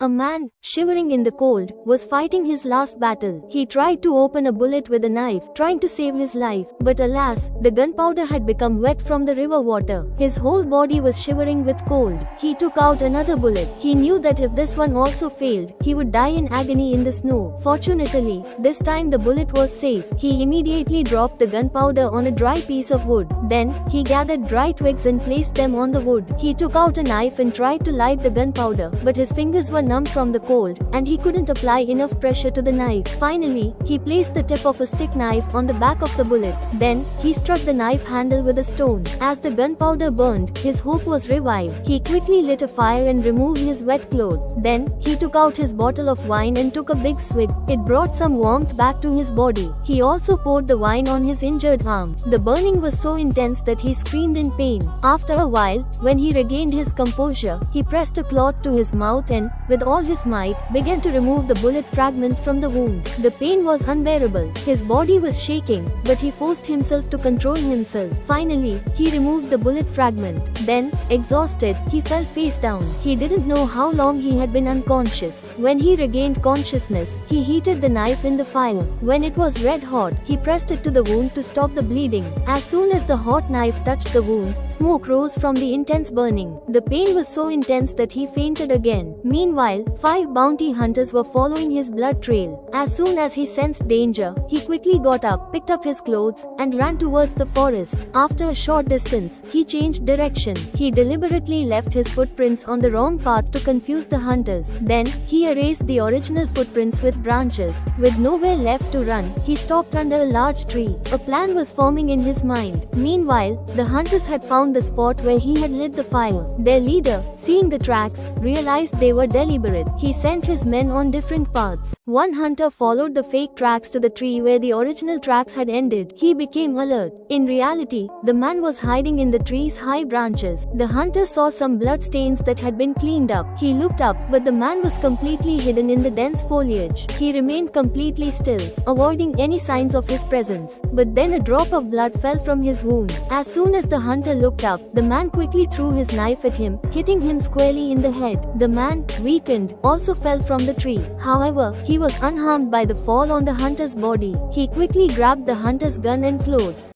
A man, shivering in the cold, was fighting his last battle. He tried to open a bullet with a knife, trying to save his life. But alas, the gunpowder had become wet from the river water. His whole body was shivering with cold. He took out another bullet. He knew that if this one also failed, he would die in agony in the snow. Fortunately, this time the bullet was safe. He immediately dropped the gunpowder on a dry piece of wood. Then, he gathered dry twigs and placed them on the wood. He took out a knife and tried to light the gunpowder, but his fingers were numb from the cold, and he couldn't apply enough pressure to the knife. Finally, he placed the tip of a stick knife on the back of the bullet. Then, he struck the knife handle with a stone. As the gunpowder burned, his hope was revived. He quickly lit a fire and removed his wet clothes. Then, he took out his bottle of wine and took a big swig. It brought some warmth back to his body. He also poured the wine on his injured arm. The burning was so intense that he screamed in pain. After a while, when he regained his composure, he pressed a cloth to his mouth and, with all his might, began to remove the bullet fragment from the wound. The pain was unbearable. His body was shaking, but he forced himself to control himself. Finally, he removed the bullet fragment. Then, exhausted, he fell face down. He didn't know how long he had been unconscious. When he regained consciousness, he heated the knife in the fire. When it was red hot, he pressed it to the wound to stop the bleeding. As soon as the hot knife touched the wound, smoke rose from the intense burning. The pain was so intense that he fainted again. Meanwhile, 5 bounty hunters were following his blood trail. As soon as he sensed danger, he quickly got up, picked up his clothes, and ran towards the forest. After a short distance, he changed direction. He deliberately left his footprints on the wrong path to confuse the hunters. Then, he erased the original footprints with branches. With nowhere left to run, he stopped under a large tree. A plan was forming in his mind. Meanwhile, the hunters had found the spot where he had lit the fire. Their leader, seeing the tracks, realized they were deliberate. He sent his men on different paths. One hunter followed the fake tracks to the tree where the original tracks had ended. He became alert. In reality, the man was hiding in the tree's high branches. The hunter saw some blood stains that had been cleaned up. He looked up, but the man was completely hidden in the dense foliage. He remained completely still, avoiding any signs of his presence. But then a drop of blood fell from his wound. As soon as the hunter looked up, the man quickly threw his knife at him, hitting him squarely in the head. The man, weakened, also fell from the tree. However, he was unharmed by the fall on the hunter's body. He quickly grabbed the hunter's gun and clothes.